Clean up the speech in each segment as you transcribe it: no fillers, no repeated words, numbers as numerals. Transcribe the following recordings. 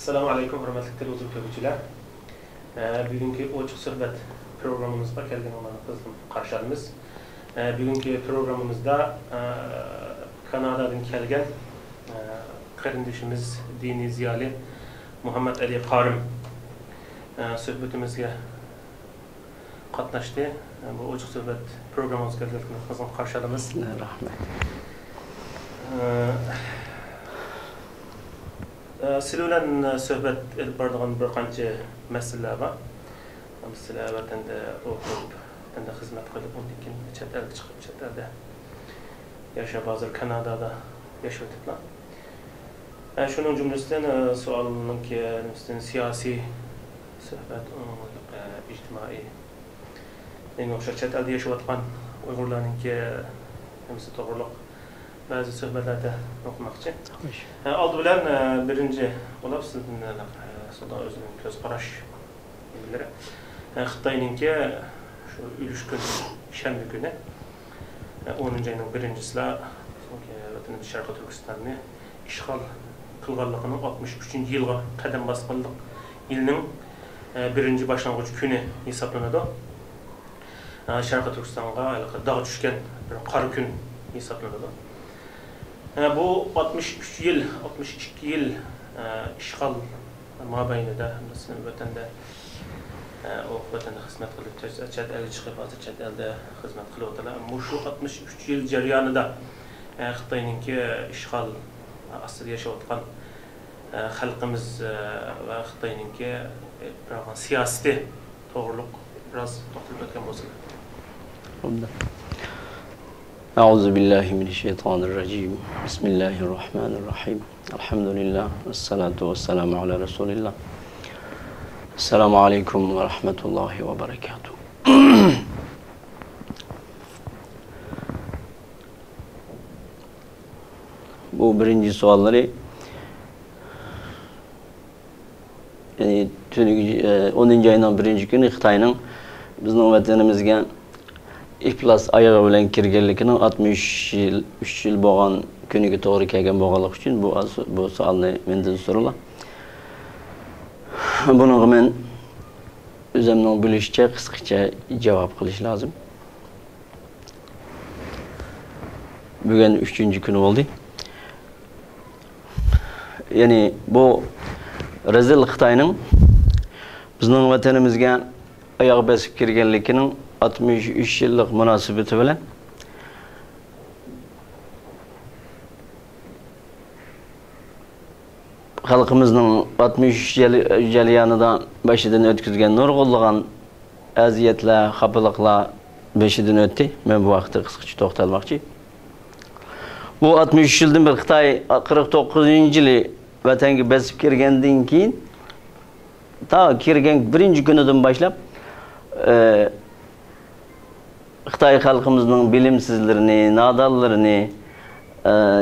Assalamu alaikum hurmatli televizor ko'ruvchilar. Bugungi ochiq suhbat programmamizga kelgan olarni qizg'in qarshi olamiz. Bugungi programmamizda Kanadadan kelgan qarindoshimiz diniy ziyoli Muhammad Ali Qorim suhbatimizga qatnashdi. Bu ochiq suhbat programmamizga kelgan qizg'in qarshi olamiz. Rahmat. Sizlar bilan suhbat elib boradigan bir qancha masalalar bor. Sizlar vatanda o'qib, vatanda xizmat qilib, undan keyin chet elga chiqib, chet elda yashab, hozir Kanadada yashayaptilar. Shuning jumlasidan savolninki siyosiy suhbat, ijtimoiy eng o'xshash chet elda yashayotgan Uyg'urlarninki hamsi to'g'riliq bazı suhbatlarda o'qimoqchi. Oldi bilan birinchi bo'lib sizning Sudan o'zining ko'z qarash bildirib, Xitoyninki shu ulishgan shanba kuni 10-oyning birinchisida vatanimiz Sharqiy Turkistonni ishg'ol qilganligini 63-yilga qadam bosganlik yilning birinchi boshlang'ich kuni hisoblanadi. Sharqiy Turkistonga dog' tushgan bir qora kun hisoblanadi. Bu 62 yil işgal mabeynida bizim vatanda xizmat qilib chet elga chiqib, hozir chet elda xizmat qilyaptilar. Bu shu 63 yil jarayonida Xitoyninki ishg'ol ostida yashayotgan xalqimiz va Xitoyninki siyosati to'g'riliq biroz to'xtalib o'tgan bo'lsak. أعوذ بالله من الشيطان الرجيم بسم الله الرحمن الرحيم الحمد لله والصلاة والسلام على رسول الله السلام عليكم ورحمة الله وبركاته Bu birinci sualları yani 10. ayının birinci günü Xitayning bizning vatanimizga İflas ayağı bilen kirgenlikinin 63 yıl bo'lgan kuniga to'g'ri kelgan bo'lganligi uchun bu savolni mendan so'rala. Buni men o'zimning bilishcha qisqacha javob qilish lozim. Bugun 3-kuni bo'ldi. Ya'ni bu rezil Xitoyning bizning vatanimizga oyoq bosib kirganligining 63 yıllık münasebeti bilen halkımızın 63 yıl yanında başından ötküzgen nurgulluğun aziyetler, xapalıklar başından öttü. Ben bu vaxtı kısaca toxtalmakçı. Bu 63 yıldan bir Xitay 49. yılı vatanga basıp kirgenden keyin ta kirgen birinci günüden başlap Xitay halkımızın bilimsizlerini, nadallarını,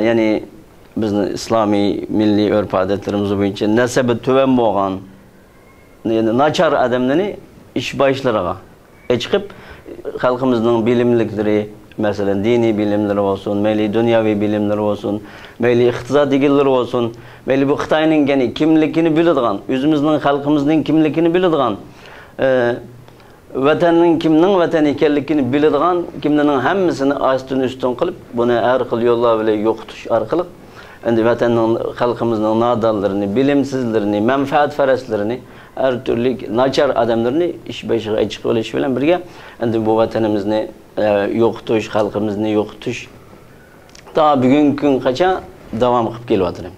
yani bizim İslami milli örf adetlerimiz boyunca nesebi tüven boğan, yani naçar adamlarını iş başlarına çıkıp halkımızın bilimlikleri, mesela dini bilimleri olsun, meyli dünyavi bilimleri olsun, meyli iktisadi bilgileri olsun, meyli bu Xitay'nın yani kimlikini bildiğin, özümüzün halkımızın kimlikini bildiğin, vatanning kimning vatan ekanligini biladigan kimlarning hammasini astin üstün qilib buni har xil yo'llar bilan yo'qotish orqali endi vatanning xalqimizning nodonlarini, bilimsizlarini, manfaatparastlarini, har turli nachar odamlarni ish boshiga chiqib olish bilan birga endi bu vatanimizni yo'qotish, xalqimizni yo'qotish ta bugungi kungacha davom qilib kelyapti.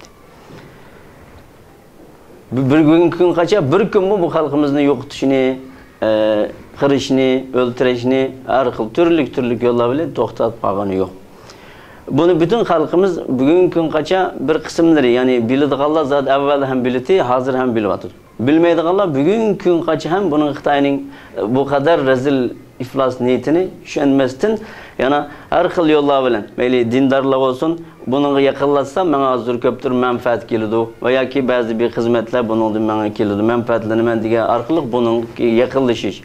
Bugungi kungacha bir kun bu xalqimizni yo'qotishni qirishni, o'ltirishni har xil turli yo'llar bilan to'xtatib qolgani yo'q. Buni bütün xalqimiz bugungi kungacha bir qismlari, ya'ni biladiganlar zot avval ham bildi, hozir ham bilyapti. Bilmaydiganlar bugungi kungacha ham buning Xitoyning bu qadar rezil iflos niyatini tushunmasdan, yana har xil yo'llar bilan, mayli dindarlar olsun, bununla yaqinlashsam menga hozir ko'pdir manfaat keladi va yoki ba'zi bir xizmatlar buningdan menga keladi, manfaatlanaman degan orqali buning yaqinlashish.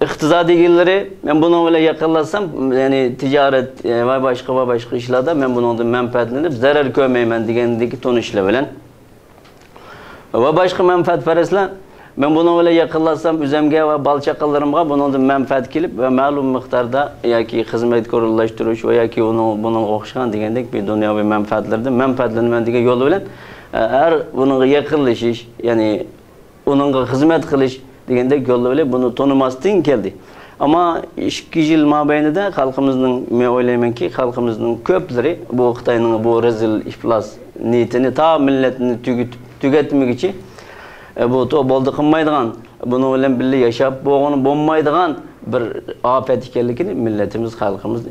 İqtisadi ilgili ben bunun bile yakınlasam yani ticaret ve başka işlerde ben bunun menfaatlenip zarar görmeymen degandeki ton işle bilen ve başka menfaatperestler ben bunu öyle yakınlaşsam üzemge ve balçakalarımga bunun menfaat kelip ve malum miktarda yaki hizmet kurullaştırış ve yaki bunun okşan degендek bir dünyavi menfaatlerini dige yolu bilen her bunun yakınlaşış yani onun hizmet kılış degендek yolu bilen bunu tanımasdan geldi. Ama 2 yıl mabeyinde halkımızın men oylayman ki halkımızın köpleri bu Xitayning bu rezil iflas niyetini ta milletini tügetmek için bu to boldu kılmaydigan bunu bilen birlikte yaşap boğunu bommaydigan bir afet ekenligini milletimiz halkımız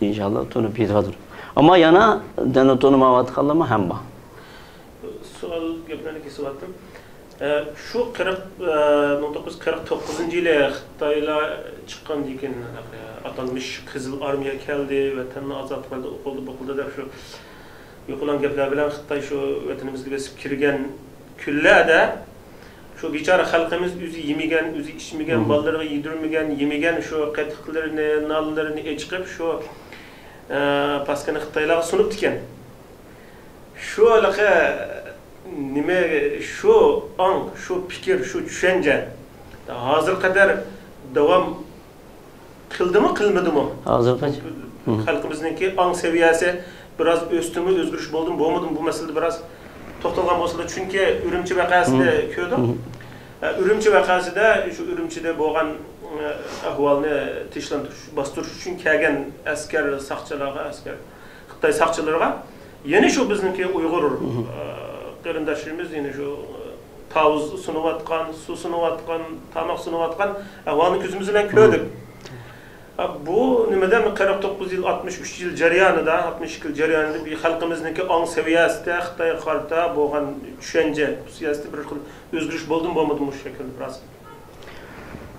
inşallah tunup yetiştir. Ama yana dana tunumavat kalma hem ba. Sual gaplarni kesib o'tdim. Şu 1949 yılı Xitaylar çıkan degan atalmış Kızıl Armiya keldi, vatanni ozod qildi, o'qildi deb şu yo'qolan gaplar bilan Xitoy şu vatanimizga besib kirgan kunlarda şu bichora xalqimiz o'zi yemagan, o'zi ichmagan, bolalarga yedirmagan, yemagan şu qatiqlarini, nallarini chiqib şu paskani Xitoylarga sunib ekan. Şu alaqa nima şu an, şu fikir, şu düşünce hazır kadar devam kıldı mı, kılmadı mı? Hazır kaç? Halkımızdaki an seviyesi biraz üstümü özgürlük buldum, bulmadım bu meselede biraz to'xtalgan bo'lsa çünkü Ürümçi vakasida ko'rdim. Ürümçi vakasida şu Ürümçide bo'lgan ahvolni tinchlantirish, bostirish uchun kelgan askar saqchilarga, askar Xitoy saqchilariga yana şu bizniki Uyg'ur qarindoshlarimiz yana şu tavuz sunuvatgan, su sunuvatgan, tamoq sunuvatgan ahvolni ko'zimiz bilan ko'rdik. Bu nimeden 49 yıl, 63 yıl jarayonida, 62 yıl jarayonida bir halkımızdaki an seviyesinde Xitoy qarta bo'lgan düşünce siyaseti bir özgürlük buldum bo'lmadim bu şekilde biraz.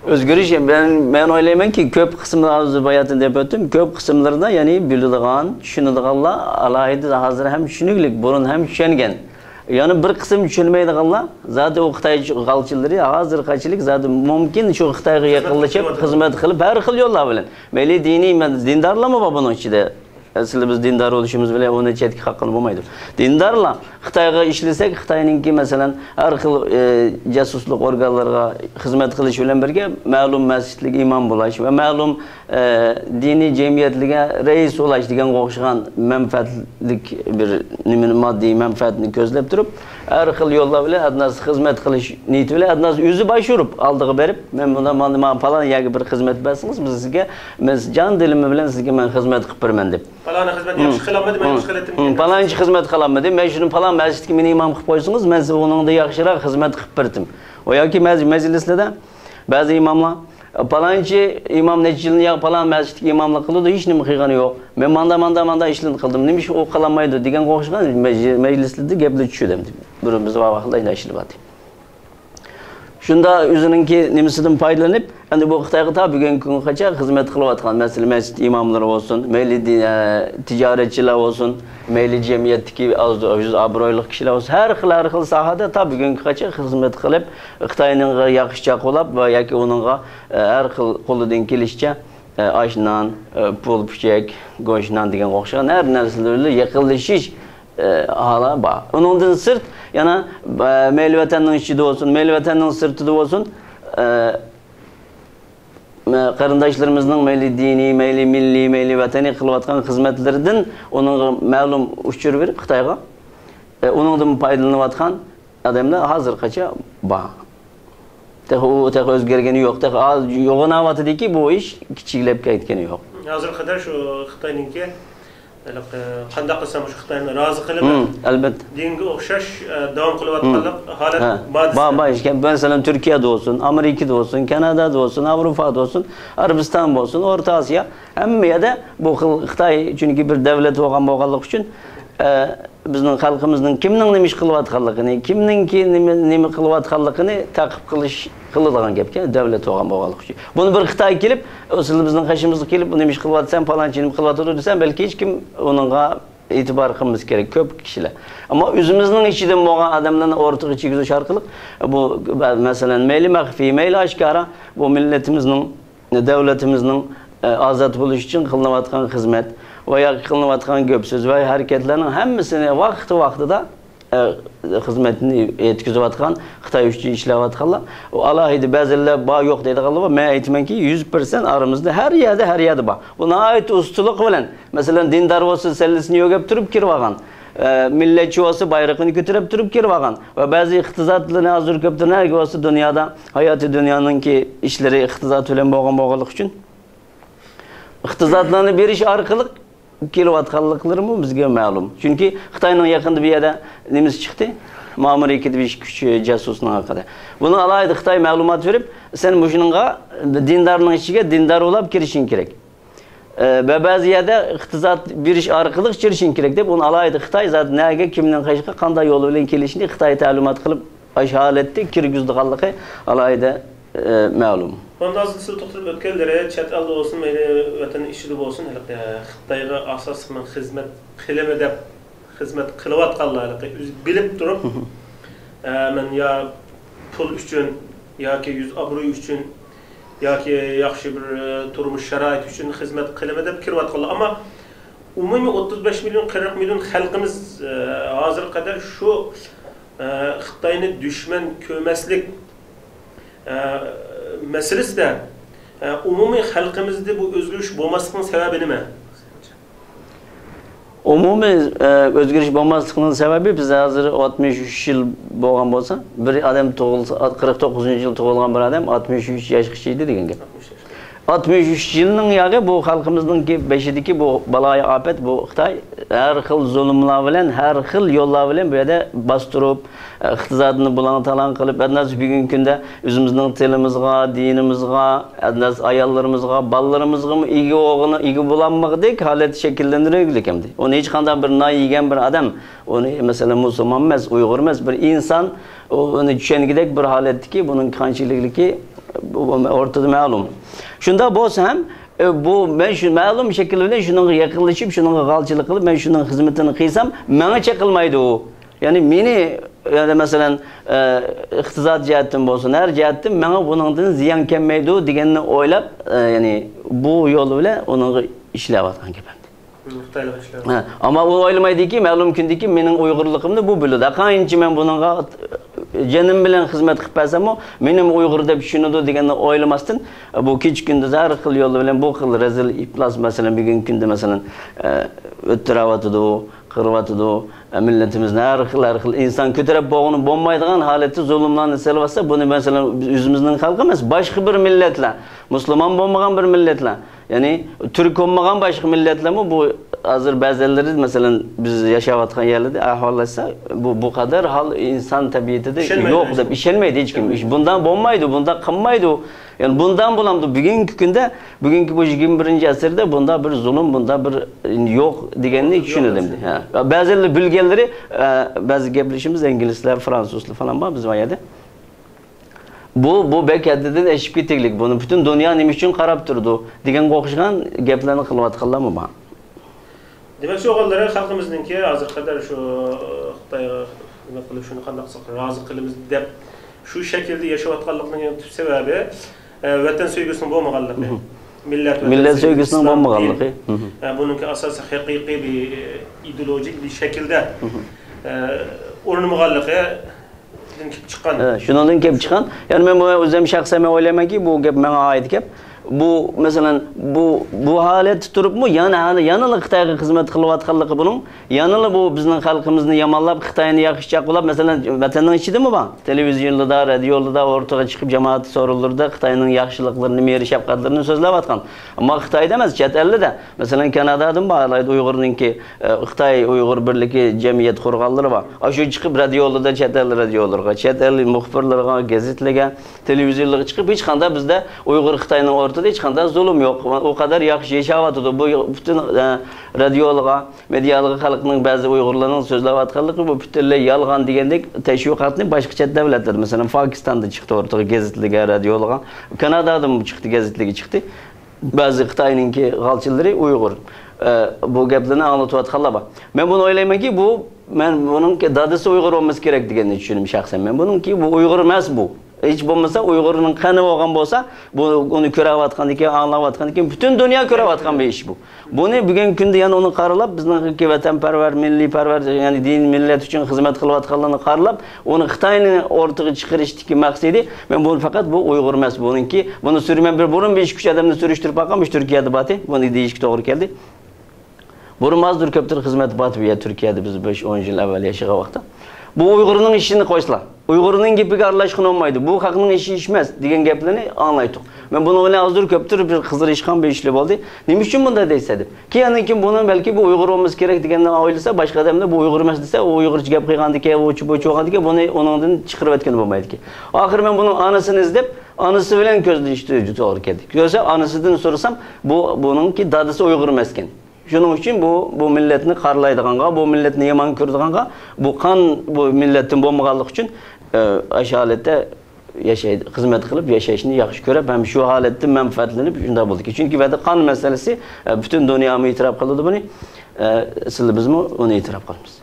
Özgürlük ben oylayman ki köp kısımlar arzu bayatında deb o'tdim. Köp kısımlarında yani biladigan, tushunadiganlar alohida hozir ham tushuniglik, burun ham tushungan. Yani bir kısım düşünmeydiganlar zaten o Xitoy galchilari hozirgachilik zaten mumkin şu Xitoyga yaqinlashib xizmat qilib har xil yo'llar bilan. Mayli diniy dindarlarmi bor buning ichida. Aslında biz dindar oluşumuz bile onu chetki haqqini bo'lmaydi. Dindarlar Xitoyga ishlasak, Xitoyninki masalan har xil jasusluk organlarga xizmat qilish bilan birga ma'lum masjidlik imom bo'lish va ma'lum diniy jamiyatlarga rais bo'lish degan o'xshagan manfaatlik bir nimani moddiy manfaatni ko'zlab turib, har xil yo'llar bilan adnas xizmat qilish niyati bilan adnas o'zi boshurib oldiga berib, men bundan mana falan yoki bir xizmat bersangiz, biz sizga men jon dilim bilan sizga men xizmat qilib beraman deb. Palana hizmet yaxshi qilaman, men yaxshi qilaman. Palanchi xizmat qilaman deb, men shuni falan masjidga meni imom qilib qo'ysangiz, men siz uningda yaxshiroq xizmat qilib berdim. O yoki majlislarda ba'zi imomlar palanchi imom necha yilni falan masjidga imomlik qildi, hech nima qilgani yo'q. Men manda ishlarni qildim. Nima ish o qilamaydi degan o'xshagan majlislarda gaplar tushadi. Birimiz vaqtida ishlab Şunda özününki nimisinden faydalanıp, yani bu Xitoyga ta bugungi kungacha xizmat qilayotgan, masalan, masjid imomlari bo'lsin, mayli tijoratchilar bo'lsin, mayli jamiyatdagi obro'li kishilar bo'lsin, har xil sohada ta bugungacha xizmat qilib, Xitoyning yaxshicha qo'llab va yoki uningga har xil qo'lidan kelishicha oshnan, pul puchak, go'shtnan degan o'xshagan har narsalarga yaqinlashish hala bor. Uningdan sirt yana mayli vatanning ichida bo'lsin, mayli vatanning sirtida bo'lsin, qarindoshlarımızın mayli diniy, mayli milliy, mayli vataniy qilayotgan xizmatlaridan uning ma'lum uchur berib Xitoyga uningdan foydalanayotgan odamlar hozirgacha bor. Texo o'zgargani yo'q, yo'g'on avatidiki bu ish kichiklab ketgani yo'q. Hozir qadar shu Xitoyninki qanday qilsam shu Xitoyni rozi qilib, albatta dinga o'xshash davom qilayotganlik holat bor. Bor, masalan Turkiyada olsun, Amerikada olsun, Kanadada olsun, Avrupa'da olsun, Arabiston olsun, O'rta Osiyo hamma yerda bu xil Xitoy chunki bir davlat bo'lganligi uchun bizning xalqimizning kimning nima ish qilayotganligini, kimningki nima qilayotganligini taqib qiladigan gapga davlat bo'lganligi uchun. Buni bir Xitoy kelib, o'zimiz bizning qashimizga kelib, buni nima ish qilyapsan, falonchi nima qilyapti desam, balki hech kim uningga e'tibor qilmamiz kerak, ko'p kishilar. Ammo o'zimizning ichidan bo'lgan odamlarni o'rtaga chiqish orqali bu masalan mayli maxfiy, mayli oshkora bu millatimizning, davlatimizning ozod bo'lishi uchun qilinayotgan xizmat va yoki qilinayotgan ko'p so'z va harakatlarning hammasini vaqtida hizmetini etkizip atkan, Xitay üçün işlev atkanlar. O alaydı bazılar bağ yok dedi kaldı. Ben eğitimen ki 100% aramızda her yerde bağ. Buna ait ustalık bilen. Mesela dindar olsa sellisini yok yaptırıp kirvagan. Milletçi olsa bayrağını götürüp durup kirvagan. Ve bazı iktizatlı hazır köptür her olsa dünyada, hayatı dünyanın ki işleri iktizat bilen boğanlık için. İktizatlarını bir iş arkalık kilovatkallıkları mı bizge malum. Çünkü Xitay'nın yakında bir yerde nemiz çıktı. Mamur ekidi bir küçük casusuna hakikaten. Bunu alaydı Xitay malumat verip sen bu şununla dindarının içine dindar olup girişin gerek. Ve bazı yerde iktizat bir iş arkalık girişin gerek de bunu alaydı Xitay zaten nege kimden kaçka kanday yolu bilen kelişini Xitay talumat kılıp aşağı etti kirgüzdü kallıkı alaydı malum. Onda azıcık toxturup ötkellere chet aldı olsun, vatan işçili olsun, Xitayga asasmen hizmet qilemedep, hizmet qılıvatqanlarlıqı bilip durup, men ya pul üçün, yoki yüz abruy üçün, yoki yaxshi bir turmuş sharoit üçün hizmet qilemedep kirvatqanlar. Ama umumiy 35 milyon, 40 milyon xalqimiz hozir qadar şu Xitayni düşman kömeslik meselesi de umumi halkımızda bu özgürlük bulmasının sebebi ne? Umumi özgürlük bulmasının sebebi biz hazır 63 yıl boğan olsa bir adam 49. yıl doğulgan bir adam 63 yaş kişiydi degen gep. 63 yılının yağı bu halkımızın ki beşideki bu balaya afet bu Xitay her xil zulümler bilen her xil yollar bilen böyle bastırıp iqtisadını bulan talan kılıp adnas bugün günde özümüzün tilimizga, dinimizga, adnas ayallarımızga, ballarımızga mı igi oğunu igi bulanmadık halet şekillendiriyor kemdi. Onu hiç kandan bir nay yiyen bir adam, onu mesela Müslüman mez, Uygur mez bir insan onu düşen gidek bir haletki bunun kançilikli ortada malum. Şunda bolsa hem bu ben şu malum şekilde şunun yakınlaşıp şunun galçılık kılıp ben şunun hizmetini kıysam bana çakılmaydı o. Yani meni yani mesela iqtisad cihetten bolsun her cihetten bana bunun ziyan kelmeydi deganini oylab yani bu yolu bile onun işlep atkan gepemdi. Ama o oylamaydı ki malum gündeki mening Uygurluğumda bu bildi. Kayınçı men bununla canım bilen hizmet qilib bersam o menim Uygur deb tushunadi deganni oylamasdan bu kech kunda har xil yo'l bilan bu xil rezil iflos masalan bugungi kunda masalan o'tirayotidu qiryotidu millatimizni har xil inson ko'tarib bo'g'ini bo'lmaydigan holatda zulmlarni selvasa buni masalan o'zimizning xalqi emas boshqa bir millatlar musulmon bo'lmagan bir millatlar yani Türk olmagan boshqa millatlarmi bu hazır bazıları mesela biz yaşayotgan yerlerde ahvolasa bu kadar hal insan tabiatida yok deb ishonmaydi hech kim. Bundan bo'lmaydi, bundan qilmaydi. Yani bundan bulamdı bugünkü günde, bugünkü bu 21. asırda bunda bir zulüm, bunda bir yok deganini tushundim. Bazıları bilgenleri bazı gaplashimiz inglizlar, fransuzlar falan var biz bu yerda. Bu bekatdan eşip ketdik. Bunu bütün dünya nima uchun qarab turdi degan qo'shgan gaplarni qilayotganlarmi bor? Demek ki oğulları halkımızdaki hazır kadar şu Xitayga hizmet qilib şunu qanday qilsak razı qilamiz deb şu şekilde yaşayotganliginin tüp sebebi vatan sevgisinin bo'lmaganligi. Millet sevgisinin bo'lmaganligi. Bununki asosi haqiqiy bir ideolojik bir şekilde o'rnamaganligi kelib chiqqan. Shundan kelib chiqqan. Yani men o'zim shaxsan o'ylaymanki bu gap menga oid gap. Bu mesela bu halet turup mu yanılı Xitayga hizmet qilayotganligi bunun yanılı bu bizning xalqimizni yamanlab Xitayni yaxshi qilib mesela vatanning ichidami bor televizyonda radioda o'rtaga chiqib jamoat so'rovlarda Xitayning yaxshiliklarini meri shafqatlarini so'zlayotgan ammo Xitoyda emas chet elda mesela Kanadadan bor Uyg'urningki Xitoy Uyg'ur birligi jamiyat qurganlari bor shu chiqib radiolarda chet el radiolarga chet el muxbirlarga gazetlarga televizyonlarga chiqib hech qanday bizda Uyg'ur Xitoyning ortada hiç qanday zulüm yok. O kadar yaxshi yashayotdi. Bu bütün radiolarga, medialarga xalqning ba'zi Uyg'urlarning so'zlayotganligi bu butunlay yolg'on degandek tashviqotni boshqa chet davlatlar, masalan Pokistonda chiqdi o'rtaga gazetlarga, radiolarga, Kanadadan chiqdi gazetlarga chiqdi. Ba'zi Xitoyningki g'alchilari Uyg'ur. Bu gaplarni anlatayotganlar bor. Men buni o'ylaymanki men buningki dadasi Uyg'ur olmasi kerak deganni tushunim shaxsan. Men buningki bu Uyg'ur emas bu. hiç bo'lmasa Uyg'urning qani bo'lgan bo'lsa, bu uni ko'rayotgan ekan, anglayotgan ekan, butun dunyo ko'rayotgan bir ish bu. Buni bugungi kunda yana uni qaralab, bizning vatanparvar, milliyparvar, ya'ni din, millat uchun xizmat qilayotganlarni qaralab, uni Xitoyning o'rtiga chiqarishdagi maqsadi, men bu faqat bu Uyg'ur emas, buningki, buni sürmen bir burun 5-3 odamni surishtirib boqqanmiz Turkiyada bati, buni deyishga to'g'ri keldi. Burun azdır ko'pdir xizmat batbiya Turkiyada biz 5-10 yil avval yashagan vaqtda. Bu Uyg'urning ishini qo'ysalar, Uyg'urning gapiga aralashgan olmaydi. Bu xalqning ishi emas degan gaplarni anglaydik. Men buni bilan azdır ko'pdir bir qizdirishgan bir ishli bo'ldi. Nima uchun bunday deysa deb. Keyin buni balki bu Uyg'ur olmamız kerak degandan o'ylasa, boshqa odamlar bu Uyg'ur emas desa, u Uyg'urcha gap qilgandiki, o'chi bo'lgandiki, buni uningdan chiqarib o'tgan bo'lmaydi-ki. Oxir men buni onasini izlab, onasi bilan ko'zlashdi juda to'g'ri keldi. Ko'rsa, onasidan so'rasam, buningki dadasi Uyg'ur emas ekan. Şunun için bu milletini qarlaydiğanga, bu milletini yaman ko'rdiğanga, bu milletin bo'lmaganligi uchun aşaletde yaşaydı, xizmat qilib yaşayışını yaxshi ko'rib, ham shu holatdan manfaatlanib shunday bo'ldi. Chunki vada qon masalasi butun dunyoga e'tirof qiladi buni. Sizlar bizmi uni e'tirof qilamiz.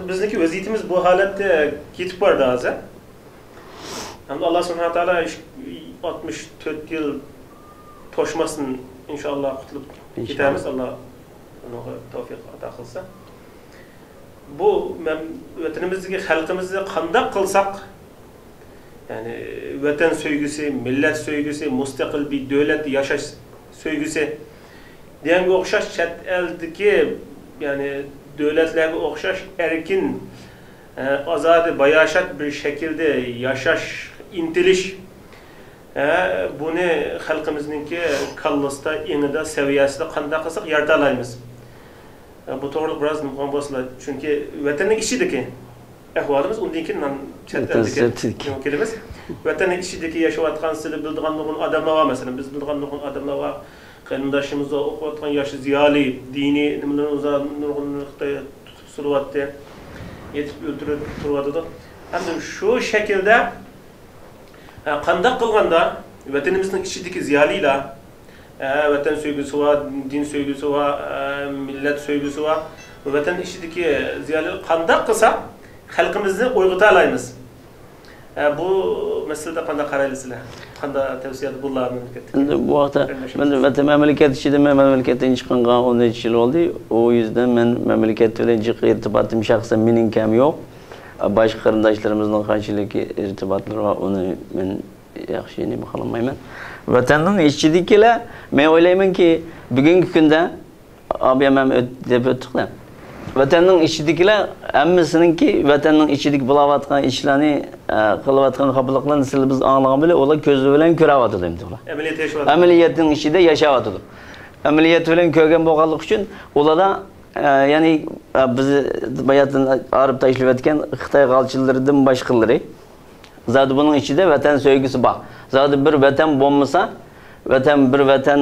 Bizdeki vaziyetimiz bu holatda ketib bordi hozir. Hamda Allah subhanahu wa taala 64 yıl toşmasın inşallah qutulib ketamiz. Allah ona tavfiq ato qilsa. Bu vatanimizdagi xalqimizni qanday qilsak, yani vatan söygüsü, millet söygüsü, mustaqil bir devlet yaşaş söygüsü deganga o'xshash chet eldagi yani devletlerge o'xshash erkin, azadi, bayashat bir şekilde yaşaş, intilish bunu xalqimizningki kallasida, enida, seviyasida qanday qilsak yarata olamiz. Bu to'g'ri biroz muhim bo'lsa, chunki vatanning ichidagi ahvolimiz undan keyin chet eldagi kelamiz. Vatanning ichidagi yashayotgan, sizlar bildigan nurg'un odamlar var, masalan, biz bildigan nurg'un odamlar var. Qarindoshimiz o'qiyotgan yoshi ziyoli, diniy nimalarni nurg'un Xitoy tutib suryapti, yetib o'ltirib turyapti. Hamda shu shaklda qanday qilganda vatanimizning ichidagi ziyolilar, vatan söygüsü var, din söygüsü var, millet söygüsü var. Vatan içindeki ziyolilar qanday qilsa xalqimizni uyg'ota olamiz. Bu masalada qanday qaraylasizlar? Qanday tavsiyat bular mamlakat? Endi bu vaqtda men vatan mamlakat ichida mamlakatdan chiqqanga 10 yil oldi. O yüzden men mamlakat bilan jiq irtibotim shaxsan mening kam yo'q. Boshqa qarindoshlarimizning qanchalik irtibotlari va uni men yaxshi nima qilmayman. Vatanning ichidagilar, men o'ylaymanki, bugungi kunda abi ham deb o'tdiqlar. Vatanning ichidagilar hammasininki vatanning ichidagi bo'layotgan ishlarni qilayotgan qabullarni sizlar biz anglagan bilan ular ko'zi bilan ko'rayotdi endi ular. Amaliyat yashayotdi. Amaliyatning ichida yashayotdi. Amaliyat bilan ko'rgan bo'lganlik uchun ularda yani biz bayatdan arib tashlab o'tgan Xitoy g'alchilaridan boshqalari zadı bunun içinde vatan söygüsü bak. Zadı bir vatan bombasa, bir vatan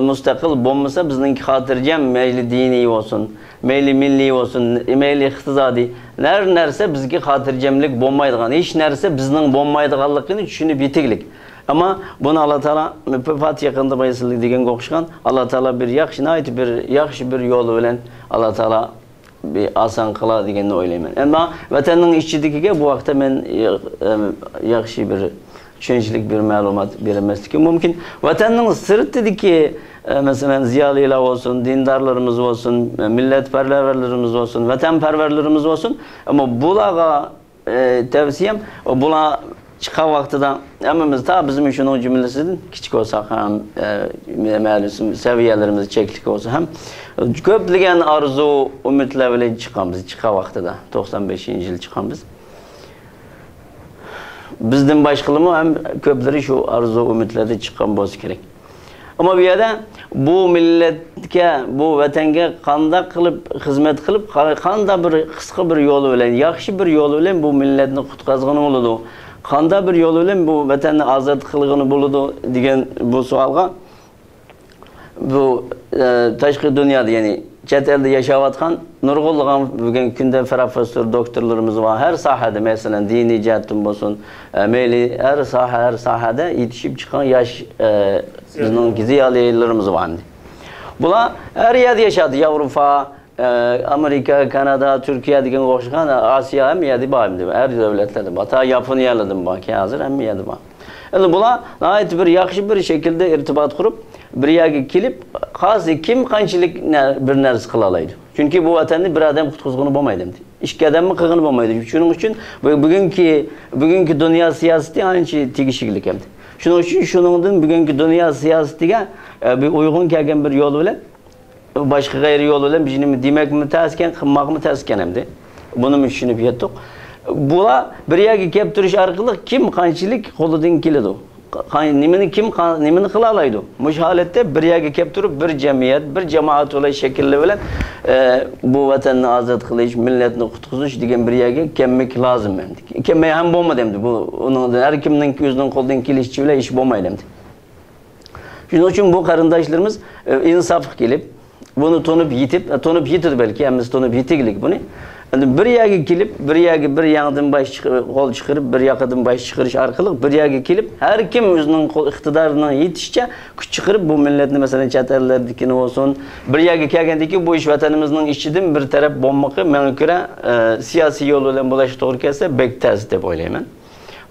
müstakil bombasa bizninki hatırcam meyli dini olsun, meyli milli olsun, meyli iqtisadi. Nerse bizki hatırcamlik bombaydıgan, hiç nerse bizning bombaydıganlıkını düşünüp bitiklik. Ama bunu Allah Teala Fatih yakında bayısılık degen qo'shgan, Allah Teala bir yaxshi bir yolu bilen Allah Teala bir asan qila deganni o'ylayman. Ammo vatanning ichidagiga bu vaqtda men yaxshi bir tushunchlik bir ma'lumot bermasligim mumkin. Vatanning sirtidagi masalan ziyolilar olsun, dindarlarımız olsun, milletparvarlarimiz olsun, vatanparvarlarimiz olsun. Ama bularga tavsiyam bular chiqqan vaqtida hammamiz ta bizim shunun jumlasidan kichik bo'lsa ham ma'lum saviyalarimiz cheklik bo'lsa ham ko'plagan arzu umidlar bilan chiqqanmiz chiqqan vaqtida 95-yil chiqqanmiz. Bizdan boshqalimi ham ko'plari shu arzu umidlarda chiqqan bo'lsa kerak. Ama bir yerda bu milletga, bu vatanga qanday qilib xizmat qilib, qanday bir qisqa bir yo'l bilan, yaxshi bir yo'l bilan bu millatni qutqazgani bo'ladi. Qanday bir yo'l bilan bu vatanni ozod qilgani bo'ladi degan bu savolga bu tashqi dunyoda, ya'ni chet elda yashayotgan nurg'unlagan bugungi kunda professor, doktorlarimiz var. Her sahada, masalan diniy jihatdan bo'lsin, mayli her sahada yetishib chiqqan yosh bizning ziyolilarimiz var. Bular her yerde yaşadı. Avrupa, Amerika, Kanada, Türkiye degan o'xshagan Osiyo ham yedi bormi? Har davlatlarda bor. Ta Yaponiyalardan bor, hozir ham yedi bor. Endi bular nihoyat bir yaxshi bir shaklda irtibot qurib, bir yerga kelib, hozir kim qanchalik bir narsa qila oladi. Chunki bu vatanni bir odam qutqizgani bo'lmaydi. Ikki odamni qilgani bo'lmaydi. Shuning uchun bugungi dunyo siyosati ancha tegishli ham. Shuning uchun shuningdan bugungi dunyo siyosatiga bir uyg'un kelgan bir yo'l bilan boshqa g'ayri yo'l bilan bizning demakmi taskan, qilmoqmi taskan hamda. Buni tushunib yetdik. Bular bir yerga kelib turish orqali kim qanchalik qo'lidan keladi? Nimani qila oladi? Mush holatda bir yerga kelib turib bir jamiyat, bir jamoat bo'lay shaklli bilan bu vatanni ozod qilish, millatni qutqizish degan bir yerga kelmak lozim endi. Kelmay ham bo'lmaydi endi. Bu har kimning o'zining qo'lidan kelishicha bilan ish bo'lmaydi endi. Shuning uchun bu qarindoshlarimiz insof kelib, buni to'nib yetib belki hamma to'nib yetiglik buni. Endi bir yerga kelib, bir yerga bir yangidan qo'l chiqarib, bir yoqadan bosh chiqarish orqali bir yerga kelib, har kim o'zining iqtidorini yetishicha kuch chiqarib bu millatni masalan chet ellardikini bo'lsin, bir yerga kelgandan keyin bu ish vatanimizning ichidan bir taraf bo'lmoqi menga ko'ra siyosiy yo'l bilan bo'lishi to'g'ri kelsa bek tez deb o'ylayman.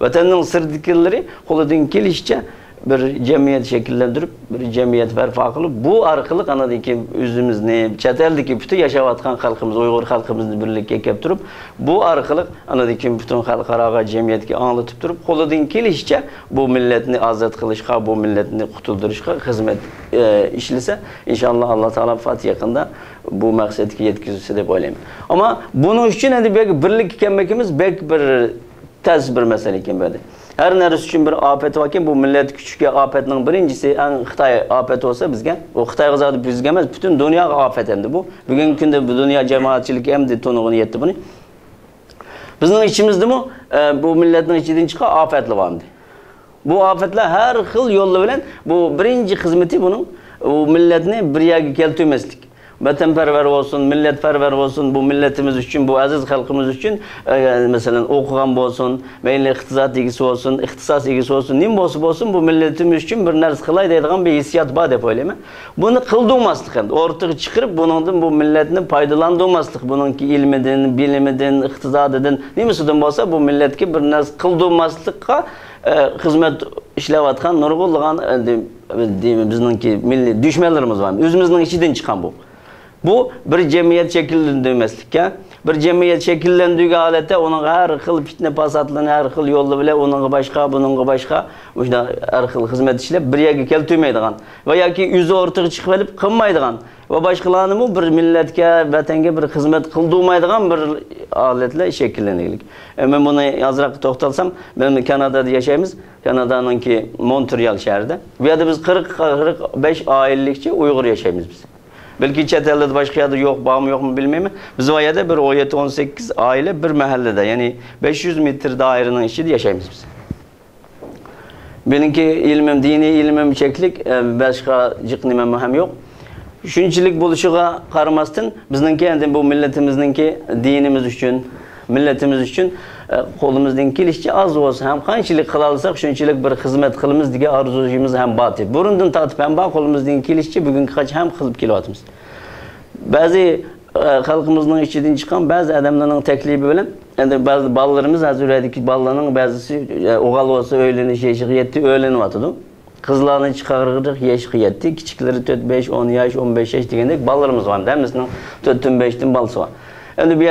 Vatanning sirdikillari qo'lidan kelishicha bir jamiyat shakllantirib, bir jamiyat barpo qilib, bu orqali anadagi o'zimizni, chet eldagi butun yashayotgan xalqimiz, Uyg'ur xalqimizni birlikka kelib turib, bu orqali anadagi butun xalqaro jamiyatga anglatib turib, qo'lidan kelishicha bu millatni ozod qilishga, bu millatni qutuldirishga xizmat ishlasa, inshaalloh Alloh taolo fat yaqinda bu maqsadga yetkazsa deb o'ylayman. Ammo buning uchun endi birlik kelmakimiz bek bir tez bir masala ekan bu. Her neresi için bir afet varken bu millet küçük afetinin birincisi en Xitay afeti olsa bizge, o Xitay zaten bizge emez, bütün dünya afet hem de bu. Bugün günde bu dünya cemaatçilik hem de tonuğunu yetti bunu. Bizim içimizde bu milletin içinden çıkan afetli vardı. Bu afetler her yıl yolla bilen bu birinci hizmeti bunun bu milletini bir yere keltirmeslik. Vatanperver olsun, milletperver olsun, bu milletimiz için, bu aziz halkımız için mesela okugan olsun, meyli iktisat ilgisi olsun, ihtisas ilgisi olsun, nim olsun bu milletimiz için bir narsa kılay deydiğen bir hissiyat var dep öyle mi? Bunu kıldırmaslık hem ortaya çıkarıp bunun bu milletini faydalandırmaslık, bununki ilmiden, bilimiden, iktisadeden, nimisinden olsa bu milletki bir narsa kıldırmaslıkka hizmet işlevatkan, nurgulluğun bizimki milli düşmanlarımız var. Özümüzün içinden çıkan bu. Bu bir cemiyet şekillendirmeslikka, bir cemiyet şekillendirdiği halette onun her xil fitne pasatlığını her xil yolda bile onun başka, bunun başka, her xil hizmet işlep bir yerge keltirmeydiğen veya ki yüzü ortaya çıkıp gelip kılmaydiğen ve başkalarını bir milletke, vatanga bir hizmet kıldırmaydiğen bir aletle şekillenirlik. Ben bunu azırak toxtalsam, ben Kanada'da yaşayımız, Kanada'nın ki Montreal şehirde. Ve de biz 45 ailelikçe Uygur yaşayımız biz. Belki chet elde başka yerde yok, bağım yok mu bilmem. Biz o yerde bir 17-18 aile bir mahallede, yani 500 metre dairenin içinde yaşayımız biz. Benimki ilmim, dini ilmim çeklik, başka cıknime mühim yok. Şunçilik buluşuğa karmasın, bizimki yani bu milletimizdeki dinimiz için, milletimiz için kolumuzdan kelişçe az olsa hem kançilik kılalsak şunçilik bir hizmet kılımız diye arzuyumuz hem batı. Burundan tatıp hem bak kolumuzdan kelişçe bugün kaç hem kılıp kilovatımız. Bazı halkımızın içinden çıkan bazı adamların teklifi bilen yani bazı ballarımız az üredeki ballarının bazısı oğal olsa öğleni yeşik yetti öğleni vatıdı. Kızlarını çıkarırdık yeşik yetti. Küçükleri 4, 10 yaş, 15 yaş diyendek ballarımız var. Demisinin 4-5'ten balsı var. Endi bu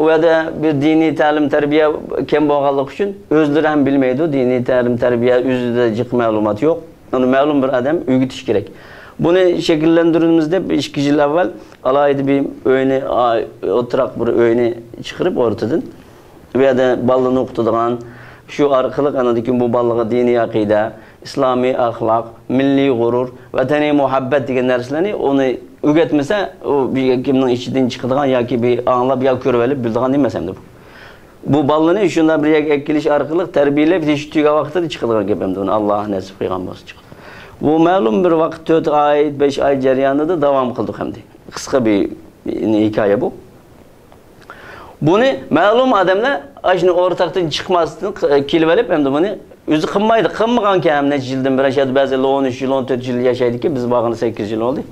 yerda bir dini ta'lim tarbiya kam bo'lganligi uchun o'zlari ham bilmaydi, dini ta'lim tarbiya o'zida jiq ma'lumot yo'q. Uni ma'lum bir odam o'rgatish kerak. Buni shakllantirishimizda 2 yil avval alayda bir o'yini, o'tiraq bir o'yini chiqarib o'rtadan bu yerda balani o'qitadigan, shu orqali anadiki bu balaga diniy aqida, islomiy axloq, milliy g'urur, vataniy muhabbat degan narsalarni uni o'rgatmasa, o bir kimning ichidan chiqadigan yoki bir anglab yo ko'rib olib bildigan emas hamda bu. Bu balani shundan bir yerga kelish orqali tarbiyalab yetishtirgan vaqtida chiqadigan gap hamda uni Alloh nasib qilgan bo'lsa chiqadi. Bu ma'lum bir vaqt 4 oy, 5 oy jarayonida davom qildik hamda. Qisqa bir hikoya bu. Buni ma'lum odamlar ashuni o'rtaqdan chiqmasdan kelib olib hamda buni o'zi qilmaydi, qilmagan ham necha yildan beri yashadi, ba'zi 13 yil, 14 yil yashaydi ki biz bag'ini 8 yil oldi.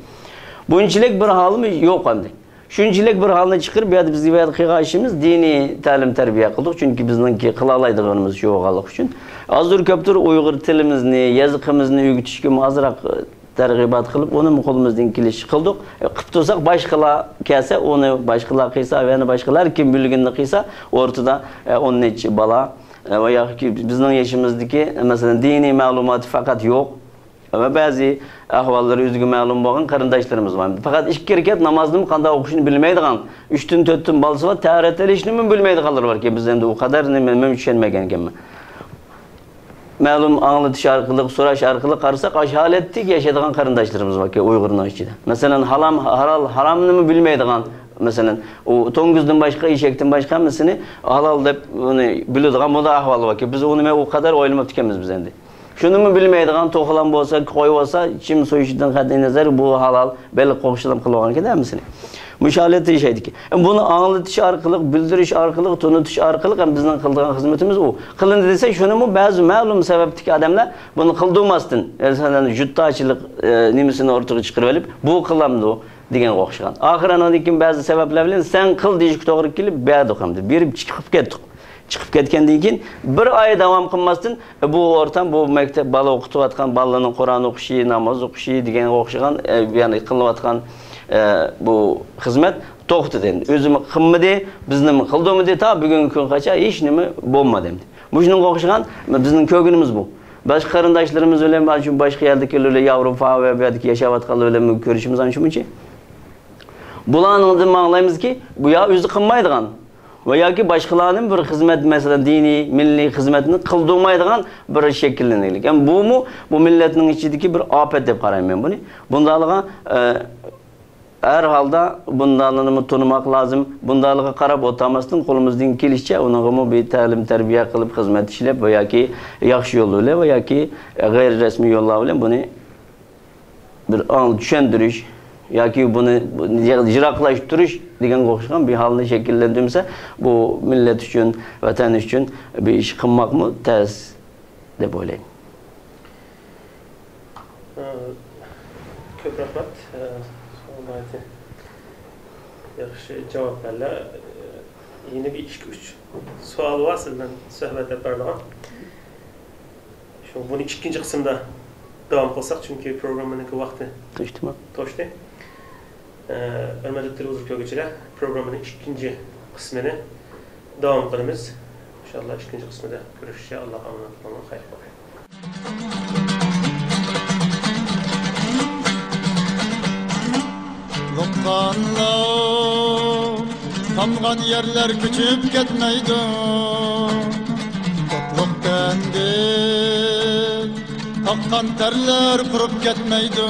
Bunchilik bir halimiz yo'q hamda. Şunçilik bir halına çıkır, bir biz deydiğimiz işimiz dini ta'lim terbiye kıldık. Çünkü bizninki kılalaydıganımız şu oğalık için. Azdır köptür Uygur tilimizni, yazıkımızını ügütüşke azırak tergibat kılıp onu kolumuzdan kiliş kıldık. Kıptırsak başkalar kelse onu başkalar kıysa yani başkalar kim bilgini kıysa ortada onun için bala veya ki bizning yaşımızdaki mesela dini malumat fakat yok. Ve bazı ahvalları üzgün malum bo'lgan qarindoshlarimiz var. Fakat ikki rekat namozni qanday o'qishni bilmaydigan, 3tün 4tün balası var, tahorat qilishni bilmaydiganlar var ki biz endi u qadar men tushunmagan ekanman. Ma'lum anglatish orqali, so'rash orqali qarasak, ashalatdek yashaydigan qarindoshlarimiz var ki Uyg'urlar ichida. Masalan, haromni bilmaydigan, masalan, u to'ngizdan boshqa, eshakdan boshqa hammasini halol deb uni biladigan bu ahvol var ki biz uni u qadar o'ylamab ekanmiz biz endi. Şunu mu bilmeydiğin to'qlan bo'lsa, qo'y bo'lsa, ichim so'yishidan qat'iy nazar bu halal, belli qo'shilib qilgan ekan misli. Mushalat deyishaydi. Buni anglatish orqali, bildirish orqali, tunutish orqali ham bizning qilgan xizmatimiz u. Qilindi desa, shuni mu ba'zi ma'lum sababdagi odamlar buni qildirmasdan, masalan, juttachilik nimasini o'rtaga chiqarib olib, bu qilamdi degan o'xshagan. Oxirandan ba'zi sabablar bilan sen qil deyishga to'g'ri kelib, berdik hamda, berib chiqib ketdik. Çıkıp ketkendan keyin bir ay devam qilmasdan bu ortam bu maktab bala o'qitayotgan balalarning Qur'on o'qishi, namoz o'qishi degan o'xshagan ya'ni qilayotgan bu xizmat to'xtadi endi. O'zim qilmadi, bizni qildimdi ta bugungi kungacha hech nima bo'lmadi endi. Bu shunga o'xshagan bizning ko'ginimiz bu. Boshqa qarindoshlarimiz bilan shu boshqa yerdagilar Yevropa va bu yerda yashayotganlar bilan ko'rishimiz ana shuncha. Bularni ma'laymiz-ki, bu ya o'zi qilmaydigan ve ya ki başkalarının bir hizmet mesela dini, milli hizmetini kıldırmaydıgan bir şekillenirlik. Yani bu mu bu milletin içindeki bir afet dep qarayım ben bunu. Bundalığa her halda bundalığını tanımak lazım. Bundalığa qarab otamasdan kolumuzdan kelişçe onu bir ta'lim terbiye kılıp hizmet işlep veya ki yaxşı yolu ile veya ki gayri resmi yollar ile bunu bir düşündürüş yoki buni jiroqlashtirish degan o'xshagan bir halni shakllantirsa bu millat uchun, vatan uchun bir ish qilmoqmi tez deb o'ylayman. Ko'p rahmat. Yaxshi javoblar. Yeni bir 2-3 savol var sizdan suhbat etib berdigan. Shu buni ikkinchi qismda davom qilsak çünkü programning vaqti to'shdi. Hörmətli televizor görgüçülər, programın ikinci kısmını devam qilamiz. İnşallah ikinci kısmında görüşəcək. Allah amanat xeyir qoysun. Loqqanlar, tamğan yerler küçüp ketmeydi. Totluk kendil, taqqan terler kurup ketmeydi.